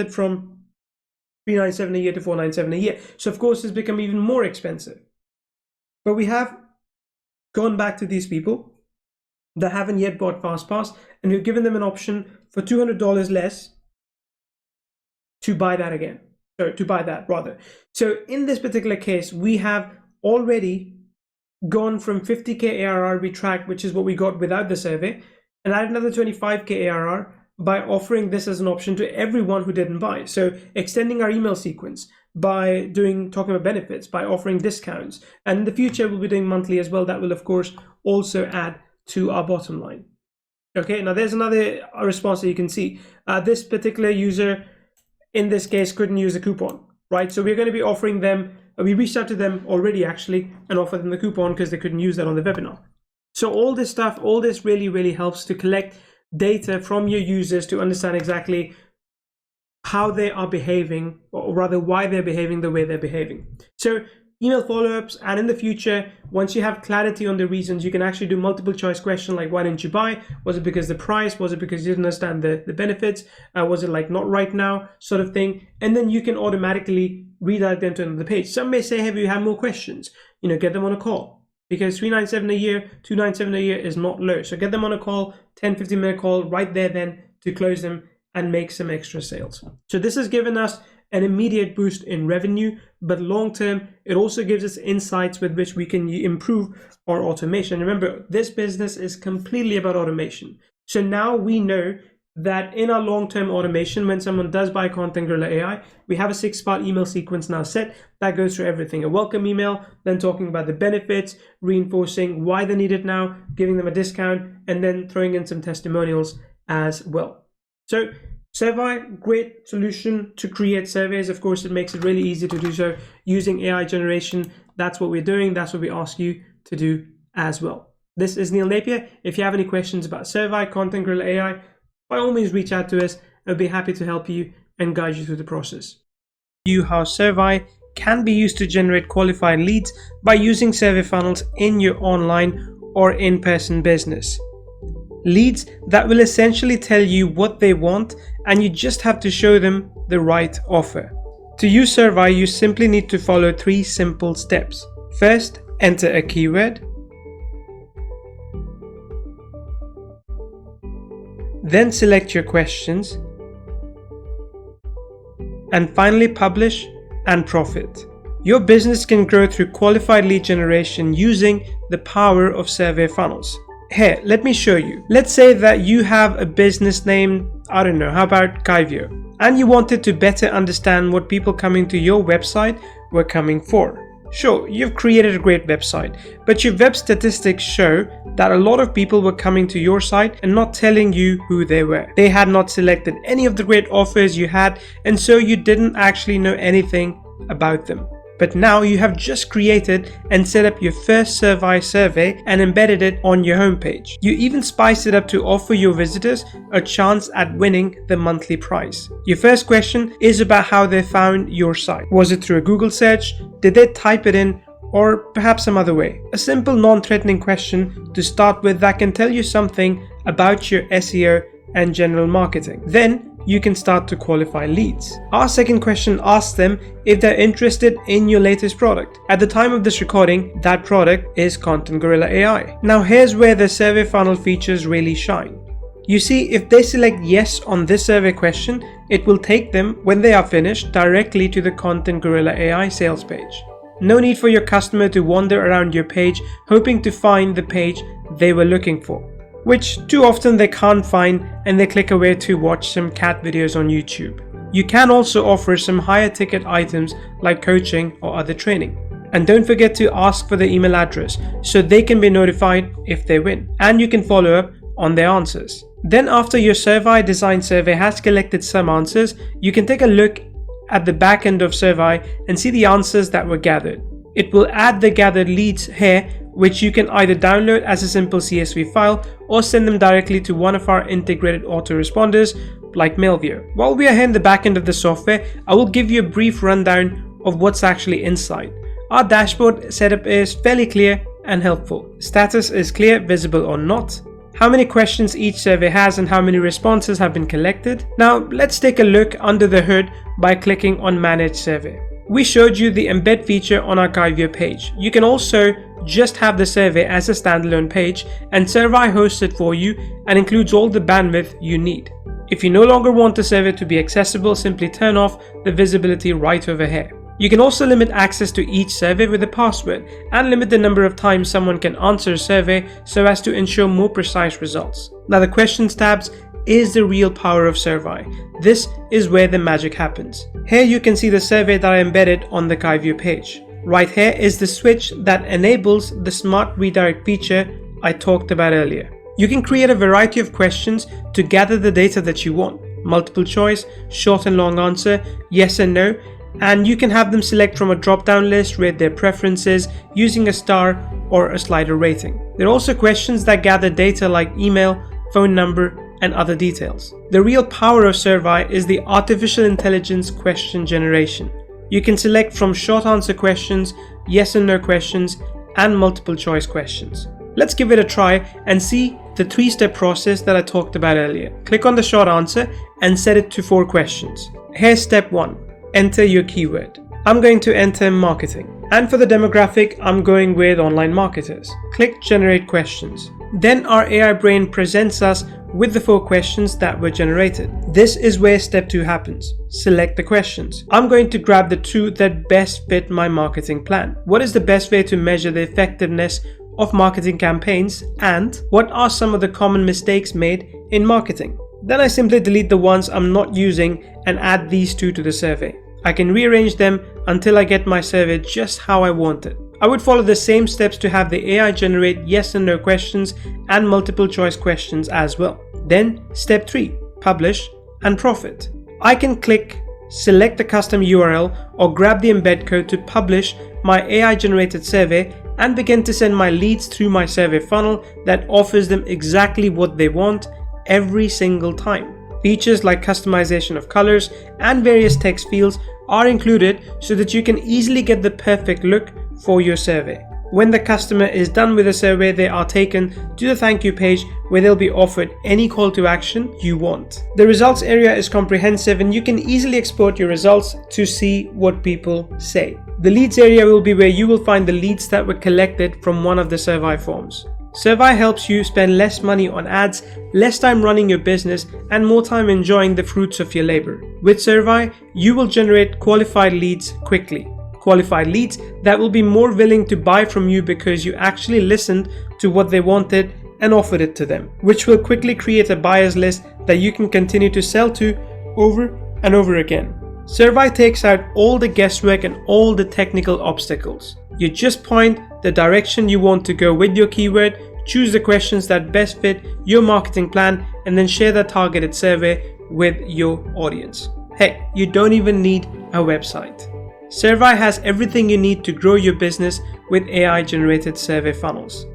it from $397 a year to $497 a year. So of course it's become even more expensive. But we have gone back to these people that haven't yet bought FastPass, and we've given them an option for $200 less to buy that again. So to buy that rather. So in this particular case, we have already gone from 50K ARR we tracked, which is what we got without the survey, and added another 25K ARR by offering this as an option to everyone who didn't buy. So extending our email sequence, by talking about benefits, by offering discounts, and in the future we'll be doing monthly as well. That will of course also add to our bottom line. Okay, now there's another response that you can see. This particular user in this case couldn't use a coupon, right? So we're going to be offering them, we reached out to them already actually and offered them the coupon because they couldn't use that on the webinar. So all this stuff, all this really helps to collect data from your users to understand exactly how they are behaving, or rather why they're behaving the way they're behaving. So email follow-ups, and in the future, once you have clarity on the reasons, you can actually do multiple choice question like, why didn't you buy? Was it because the price? Was it because you didn't understand the benefits? Was it like not right now sort of thing? And then you can automatically redirect them to another page. Some may say, hey, you have more questions, get them on a call, because $397 a year, $297 a year is not low. So get them on a call, 10-15 minute call right there then to close them and make some extra sales. So this has given us an immediate boost in revenue, but long term, it also gives us insights with which we can improve our automation. Remember, this business is completely about automation. So now we know that in our long-term automation, when someone does buy Content Gorilla AI, we have a 6-part email sequence now set that goes through everything. A welcome email, then talking about the benefits, reinforcing why they need it now, giving them a discount, and then throwing in some testimonials as well. So SurvAI, great solution to create surveys. Of course, it makes it really easy to do so using AI generation. That's what we're doing. That's what we ask you to do as well. This is Neil Napier. If you have any questions about SurvAI, Content Gorilla AI, by all means reach out to us. I'll be happy to help you and guide you through the process. How SurvAI can be used to generate qualified leads by using survey funnels in your online or in-person business. Leads that will essentially tell you what they want, and you just have to show them the right offer. To use SurvAI, you simply need to follow 3 simple steps. First, enter a keyword. Then select your questions. And finally, publish and profit. Your business can grow through qualified lead generation using the power of survey funnels. Here, let me show you. Let's say that you have a business named, I don't know, how about Kaivio? And you wanted to better understand what people coming to your website were coming for. Sure, you've created a great website, but your web statistics show that a lot of people were coming to your site and not telling you who they were. They had not selected any of the great offers you had, and so you didn't actually know anything about them. But now you have just created and set up your first SurvAI survey and embedded it on your homepage. You even spiced it up to offer your visitors a chance at winning the monthly prize. Your first question is about how they found your site. Was it through a Google search? Did they type it in? Or perhaps some other way? A simple non-threatening question to start with that can tell you something about your SEO and general marketing. Then you can start to qualify leads. Our second question asks them if they're interested in your latest product. At the time of this recording, that product is Content Gorilla AI. Now here's where the survey funnel features really shine. You see, if they select yes on this survey question, it will take them, when they are finished, directly to the Content Gorilla AI sales page. No need for your customer to wander around your page hoping to find the page they were looking for, which too often they can't find, and they click away to watch some cat videos on YouTube. You can also offer some higher ticket items like coaching or other training. And don't forget to ask for the email address so they can be notified if they win, and you can follow up on their answers. Then after your SurvAI design survey has collected some answers, you can take a look at the back end of SurvAI and see the answers that were gathered. It will add the gathered leads here, which you can either download as a simple CSV file or send them directly to one of our integrated autoresponders like Mailview. While we are here in the back end of the software, I will give you a brief rundown of what's actually inside. Our dashboard setup is fairly clear and helpful. Status is clear, visible or not. how many questions each survey has and how many responses have been collected. Now let's take a look under the hood by clicking on Manage Survey. We showed you the embed feature on our Guideview page. You can also just have the survey as a standalone page, and SurvAI hosts it for you and includes all the bandwidth you need. If you no longer want the survey to be accessible, simply turn off the visibility right over here. You can also limit access to each survey with a password and limit the number of times someone can answer a survey so as to ensure more precise results. Now the questions tabs is the real power of SurvAI. This is where the magic happens. Here you can see the survey that I embedded on the Guideview page. Right here is the switch that enables the smart redirect feature I talked about earlier. You can create a variety of questions to gather the data that you want. Multiple choice, short and long answer, yes and no, and you can have them select from a drop-down list, rate their preferences using a star or a slider rating. There are also questions that gather data like email, phone number, and other details. The real power of SurvAI is the artificial intelligence question generation. You can select from short answer questions, yes and no questions, and multiple choice questions. Let's give it a try and see the 3-step process that I talked about earlier. Click on the short answer and set it to 4 questions. Here's step 1. Enter your keyword. I'm going to enter marketing. And for the demographic, I'm going with online marketers. Click generate questions. Then our AI brain presents us with the 4 questions that were generated. This is where step 2 happens. Select the questions. I'm going to grab the 2 that best fit my marketing plan. What is the best way to measure the effectiveness of marketing campaigns, and what are some of the common mistakes made in marketing? Then I simply delete the ones I'm not using and add these 2 to the survey. I can rearrange them until I get my survey just how I want it. I would follow the same steps to have the AI generate yes and no questions and multiple choice questions as well. Then step 3, publish and profit. I can click select the custom URL or grab the embed code to publish my AI generated survey and begin to send my leads through my survey funnel that offers them exactly what they want every single time. Features like customization of colors and various text fields are included so that you can easily get the perfect look for your survey. When the customer is done with the survey, they are taken to the thank you page where they'll be offered any call to action you want. The results area is comprehensive and you can easily export your results to see what people say. The leads area will be where you will find the leads that were collected from one of the SurvAI forms. SurvAI helps you spend less money on ads, less time running your business, and more time enjoying the fruits of your labor. With SurvAI, you will generate qualified leads quickly. Qualified leads that will be more willing to buy from you because you actually listened to what they wanted and offered it to them, which will quickly create a buyers list that you can continue to sell to over and over again. SurvAI takes out all the guesswork and all the technical obstacles. You just point the direction you want to go with your keyword, choose the questions that best fit your marketing plan, and then share that targeted survey with your audience. Heck, you don't even need a website. SurvAI has everything you need to grow your business with AI generated survey funnels.